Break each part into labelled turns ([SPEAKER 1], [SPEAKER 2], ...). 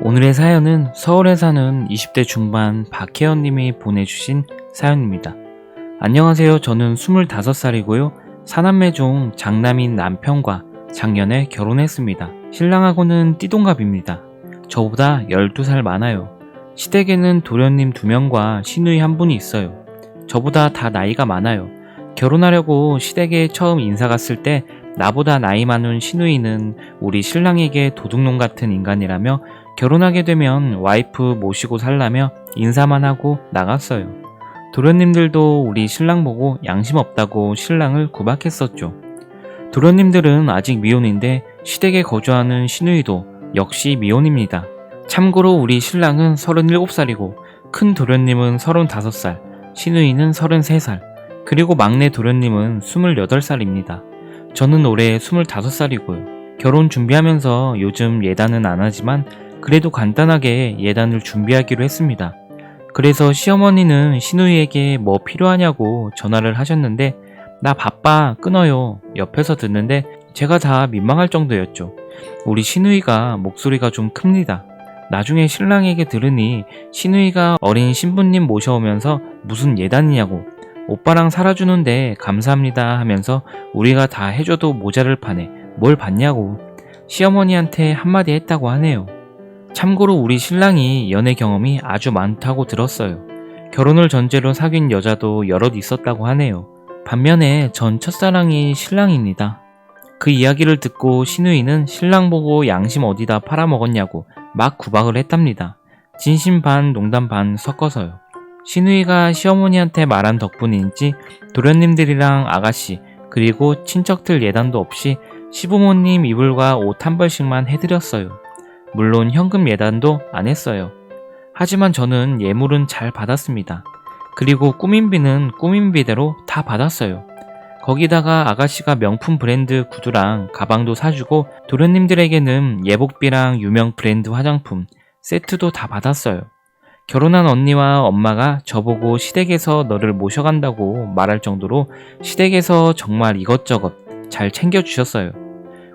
[SPEAKER 1] 오늘의 사연은 서울에 사는 20대 중반 박혜연님이 보내주신 사연입니다. 안녕하세요. 저는 25살이고요. 사남매 중 장남인 남편과 작년에 결혼했습니다. 신랑하고는 띠동갑입니다. 저보다 12살 많아요. 시댁에는 도련님 2명과 시누이 1분이 있어요. 저보다 다 나이가 많아요. 결혼하려고 시댁에 처음 인사 갔을 때 나보다 나이 많은 시누이는 우리 신랑에게 도둑놈 같은 인간이라며 결혼하게 되면 와이프 모시고 살라며 인사만 하고 나갔어요. 도련님들도 우리 신랑 보고 양심 없다고 신랑을 구박했었죠. 도련님들은 아직 미혼인데 시댁에 거주하는 시누이도 역시 미혼입니다. 참고로 우리 신랑은 37살이고 큰 도련님은 35살, 시누이는 33살, 그리고 막내 도련님은 28살입니다. 저는 올해 25살이고요. 결혼 준비하면서 요즘 예단은 안 하지만 그래도 간단하게 예단을 준비하기로 했습니다. 그래서 시어머니는 시누이에게 뭐 필요하냐고 전화를 하셨는데 나 바빠 끊어요. 옆에서 듣는데 제가 다 민망할 정도였죠. 우리 시누이가 목소리가 좀 큽니다. 나중에 신랑에게 들으니 시누이가 어린 신부님 모셔오면서 무슨 예단이냐고 오빠랑 살아주는데 감사합니다 하면서 우리가 다 해줘도 모자를 파네 뭘 받냐고 시어머니한테 한마디 했다고 하네요. 참고로 우리 신랑이 연애 경험이 아주 많다고 들었어요. 결혼을 전제로 사귄 여자도 여럿 있었다고 하네요. 반면에 전 첫사랑이 신랑입니다. 그 이야기를 듣고 시누이는 신랑 보고 양심 어디다 팔아먹었냐고 막 구박을 했답니다. 진심 반 농담 반 섞어서요. 시누이가 시어머니한테 말한 덕분인지 도련님들이랑 아가씨 그리고 친척들 예단도 없이 시부모님 이불과 옷 한 벌씩만 해드렸어요. 물론 현금 예단도 안 했어요. 하지만 저는 예물은 잘 받았습니다. 그리고 꾸민비는 꾸민비대로 다 받았어요. 거기다가 아가씨가 명품 브랜드 구두랑 가방도 사주고 도련님들에게는 예복비랑 유명 브랜드 화장품, 세트도 다 받았어요. 결혼한 언니와 엄마가 저보고 시댁에서 너를 모셔간다고 말할 정도로 시댁에서 정말 이것저것 잘 챙겨주셨어요.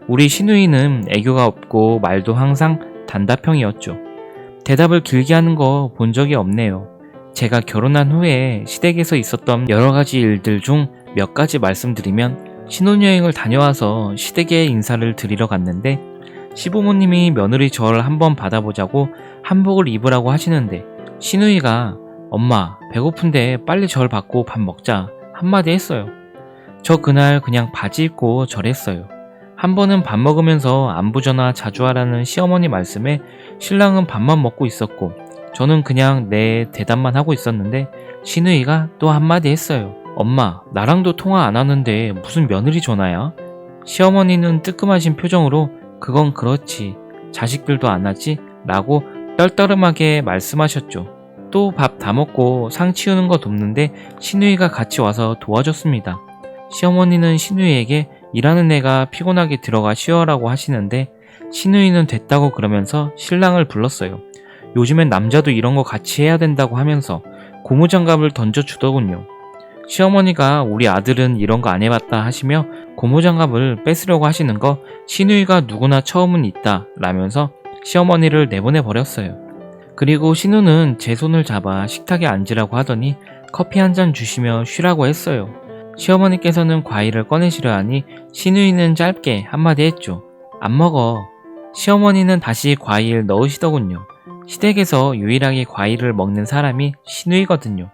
[SPEAKER 1] 우리 시누이는 애교가 없고 말도 항상 단답형이었죠. 대답을 길게 하는 거 본 적이 없네요. 제가 결혼한 후에 시댁에서 있었던 여러 가지 일들 중 몇 가지 말씀드리면 신혼여행을 다녀와서 시댁에 인사를 드리러 갔는데 시부모님이 며느리 절 한번 받아보자고 한복을 입으라고 하시는데 시누이가 엄마 배고픈데 빨리 절 받고 밥 먹자 한마디 했어요. 저 그날 그냥 바지 입고 절했어요. 한 번은 밥 먹으면서 안부 전화 자주 하라는 시어머니 말씀에 신랑은 밥만 먹고 있었고 저는 그냥 내 대답만 하고 있었는데 시누이가 또 한마디 했어요. 엄마 나랑도 통화 안 하는데 무슨 며느리 전화야? 시어머니는 뜨끔하신 표정으로 그건 그렇지 자식들도 안 하지? 라고 떨떠름하게 말씀하셨죠. 또 밥 다 먹고 상 치우는 거 돕는데 시누이가 같이 와서 도와줬습니다. 시어머니는 시누이에게 일하는 애가 피곤하게 들어가 쉬어라고 하시는데 시누이는 됐다고 그러면서 신랑을 불렀어요. 요즘엔 남자도 이런 거 같이 해야 된다고 하면서 고무장갑을 던져주더군요. 시어머니가 우리 아들은 이런 거 안 해봤다 하시며 고무장갑을 뺏으려고 하시는 거 시누이가 누구나 처음은 있다 라면서 시어머니를 내보내 버렸어요. 그리고 신우는 제 손을 잡아 식탁에 앉으라고 하더니 커피 한 잔 주시며 쉬라고 했어요. 시어머니께서는 과일을 꺼내시려 하니 시누이는 짧게 한마디 했죠. 안 먹어. 시어머니는 다시 과일 넣으시더군요. 시댁에서 유일하게 과일을 먹는 사람이 시누이거든요.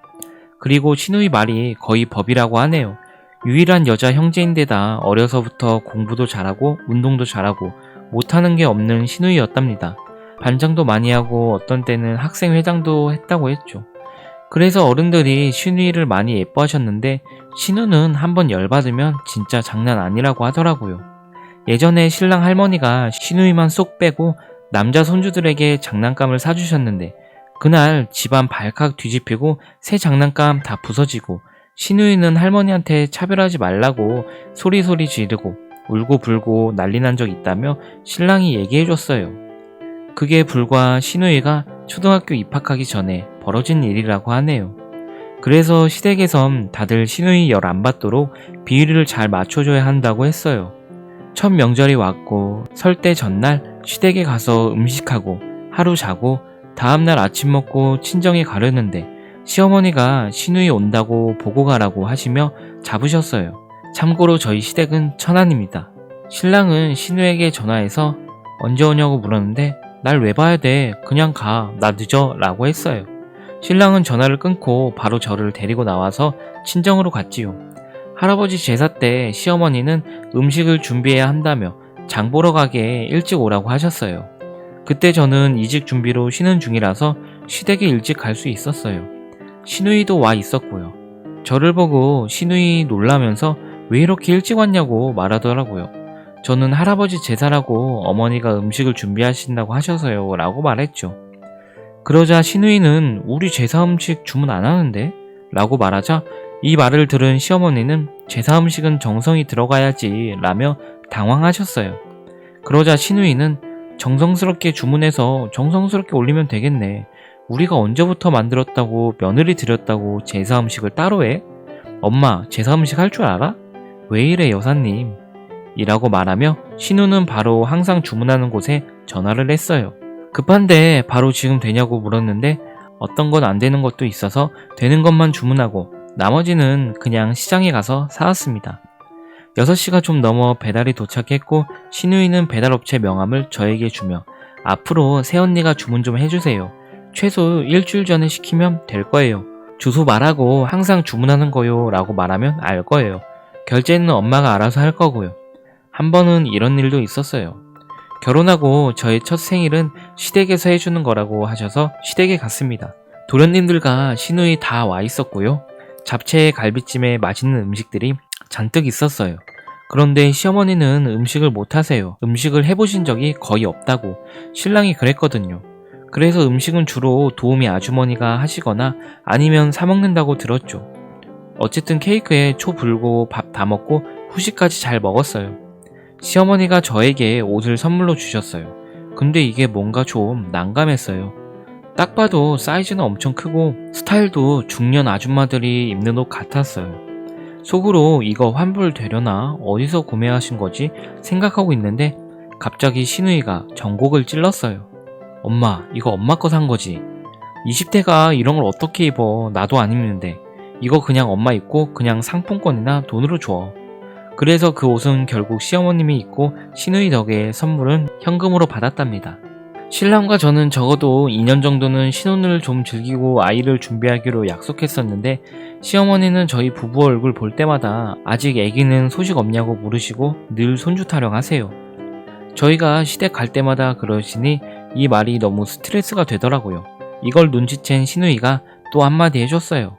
[SPEAKER 1] 그리고 시누이 말이 거의 법이라고 하네요. 유일한 여자 형제인데다 어려서부터 공부도 잘하고 운동도 잘하고 못하는 게 없는 시누이였답니다. 반장도 많이 하고 어떤 때는 학생회장도 했다고 했죠. 그래서 어른들이 시누이를 많이 예뻐하셨는데 신우는 한번 열받으면 진짜 장난 아니라고 하더라고요. 예전에 신랑 할머니가 시누이만 쏙 빼고 남자 손주들에게 장난감을 사주셨는데 그날 집안 발칵 뒤집히고 새 장난감 다 부서지고 시누이는 할머니한테 차별하지 말라고 소리소리 지르고 울고 불고 난리 난 적 있다며 신랑이 얘기해줬어요. 그게 불과 시누이가 초등학교 입학하기 전에 벌어진 일이라고 하네요. 그래서 시댁에선 다들 시누이 열 안 받도록 비위를 잘 맞춰줘야 한다고 했어요. 첫 명절이 왔고 설 때 전날 시댁에 가서 음식하고 하루 자고 다음날 아침 먹고 친정에 가려는데 시어머니가 시누이 온다고 보고 가라고 하시며 잡으셨어요. 참고로 저희 시댁은 천안입니다. 신랑은 시누에게 전화해서 언제 오냐고 물었는데 날 왜 봐야 돼? 그냥 가. 나 늦어. 라고 했어요. 신랑은 전화를 끊고 바로 저를 데리고 나와서 친정으로 갔지요. 할아버지 제사 때 시어머니는 음식을 준비해야 한다며 장 보러 가게 일찍 오라고 하셨어요. 그때 저는 이직 준비로 쉬는 중이라서 시댁에 일찍 갈 수 있었어요. 시누이도 와 있었고요. 저를 보고 시누이 놀라면서 왜 이렇게 일찍 왔냐고 말하더라고요. 저는 할아버지 제사라고 어머니가 음식을 준비하신다고 하셔서요 라고 말했죠. 그러자 시누이는 우리 제사 음식 주문 안 하는데? 라고 말하자 이 말을 들은 시어머니는 제사 음식은 정성이 들어가야지 라며 당황하셨어요. 그러자 시누이는 정성스럽게 주문해서 정성스럽게 올리면 되겠네. 우리가 언제부터 만들었다고 며느리 드렸다고 제사 음식을 따로 해? 엄마 제사 음식 할 줄 알아? 왜 이래 여사님? 이라고 말하며 신우는 바로 항상 주문하는 곳에 전화를 했어요. 급한데 바로 지금 되냐고 물었는데 어떤 건 안 되는 것도 있어서 되는 것만 주문하고 나머지는 그냥 시장에 가서 사왔습니다. 6시가 좀 넘어 배달이 도착했고 신우이는 배달업체 명함을 저에게 주며 앞으로 새언니가 주문 좀 해주세요. 최소 일주일 전에 시키면 될 거예요. 주소 말하고 항상 주문하는 거요 라고 말하면 알 거예요. 결제는 엄마가 알아서 할 거고요. 한 번은 이런 일도 있었어요. 결혼하고 저의 첫 생일은 시댁에서 해주는 거라고 하셔서 시댁에 갔습니다. 도련님들과 시누이 다 와 있었고요. 잡채에 갈비찜에 맛있는 음식들이 잔뜩 있었어요. 그런데 시어머니는 음식을 못 하세요. 음식을 해보신 적이 거의 없다고 신랑이 그랬거든요. 그래서 음식은 주로 도우미 아주머니가 하시거나 아니면 사 먹는다고 들었죠. 어쨌든 케이크에 초 불고 밥 다 먹고 후식까지 잘 먹었어요. 시어머니가 저에게 옷을 선물로 주셨어요. 근데 이게 뭔가 좀 난감했어요. 딱 봐도 사이즈는 엄청 크고 스타일도 중년 아줌마들이 입는 옷 같았어요. 속으로 이거 환불되려나 어디서 구매하신 거지 생각하고 있는데 갑자기 시누이가 전곡을 찔렀어요. 엄마 이거 엄마 거 산 거지. 20대가 이런 걸 어떻게 입어. 나도 안 입는데. 이거 그냥 엄마 입고 그냥 상품권이나 돈으로 줘. 그래서 그 옷은 결국 시어머님이 입고 시누이 덕에 선물은 현금으로 받았답니다. 신랑과 저는 적어도 2년 정도는 신혼을 좀 즐기고 아이를 준비하기로 약속했었는데 시어머니는 저희 부부 얼굴 볼 때마다 아직 아기는 소식 없냐고 물으시고 늘 손주 타령하세요. 저희가 시댁 갈 때마다 그러시니 이 말이 너무 스트레스가 되더라고요. 이걸 눈치챈 시누이가 또 한마디 해줬어요.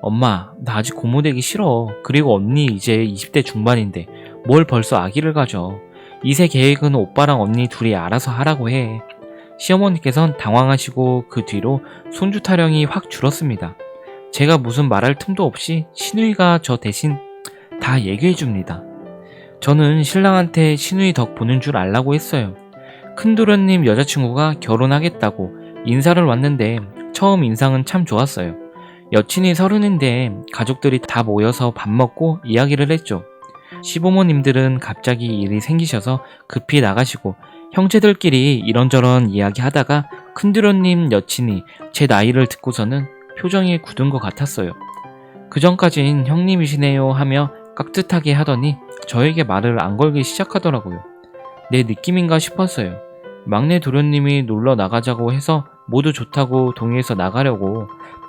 [SPEAKER 1] 엄마, 나 아직 고모되기 싫어. 그리고 언니 이제 20대 중반인데 뭘 벌써 아기를 가져. 이세 계획은 오빠랑 언니 둘이 알아서 하라고 해. 시어머니께선 당황하시고 그 뒤로 손주 타령이 확 줄었습니다. 제가 무슨 말할 틈도 없이 시누이가 저 대신 다 얘기해줍니다. 저는 신랑한테 시누이 덕 보는 줄 알라고 했어요. 큰도련님 여자친구가 결혼하겠다고 인사를 왔는데 처음 인상은 참 좋았어요. 여친이 30인데 가족들이 다 모여서 밥 먹고 이야기를 했죠. 시부모님들은 갑자기 일이 생기셔서 급히 나가시고 형제들끼리 이런저런 이야기하다가 큰도련님 여친이 제 나이를 듣고서는 표정이 굳은 것 같았어요. 그전까진 형님이시네요 하며 깍듯하게 하더니 저에게 말을 안 걸기 시작하더라고요. 내 느낌인가 싶었어요. 막내 도련님이 놀러 나가자고 해서 모두 좋다고 동의해서 나가려고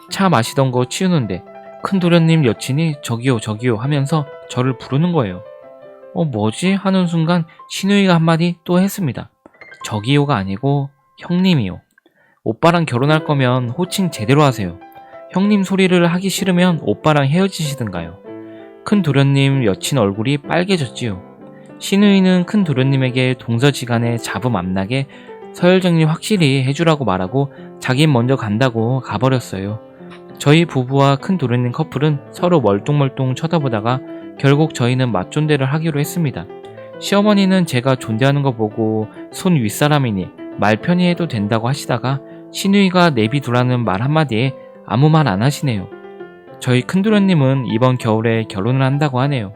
[SPEAKER 1] 차 마시던 거 치우는데 큰 도련님 여친이 저기요 저기요 하면서 저를 부르는 거예요. 뭐지? 하는 순간 시누이가 한마디 또 했습니다. 저기요가 아니고 형님이요. 오빠랑 결혼할 거면 호칭 제대로 하세요. 형님 소리를 하기 싫으면 오빠랑 헤어지시든가요. 큰 도련님 여친 얼굴이 빨개졌지요. 시누이는 큰 도련님에게 동서지간에 잡음 안 나게 서열정리 확실히 해주라고 말하고 자긴 먼저 간다고 가버렸어요. 저희 부부와 큰 도련님 커플은 서로 멀뚱멀뚱 쳐다보다가 결국 저희는 맞존대를 하기로 했습니다. 시어머니는 제가 존대하는 거 보고 손 윗사람이니 말 편히 해도 된다고 하시다가 시누이가 내비두라는 말 한마디에 아무 말 안 하시네요. 저희 큰도련님은 이번 겨울에 결혼을 한다고 하네요.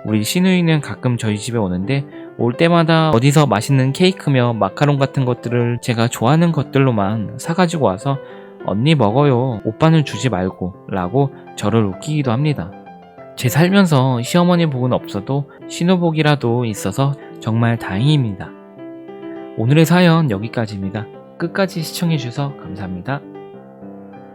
[SPEAKER 1] 우리 시누이는 가끔 저희 집에 오는데 올 때마다 어디서 맛있는 케이크며 마카롱 같은 것들을 제가 좋아하는 것들로만 사가지고 와서 언니 먹어요, 오빠는 주지 말고 라고 저를 웃기기도 합니다. 제 살면서 시어머니 복은 없어도 신우복이라도 있어서 정말 다행입니다. 오늘의 사연 여기까지입니다. 끝까지 시청해주셔서 감사합니다.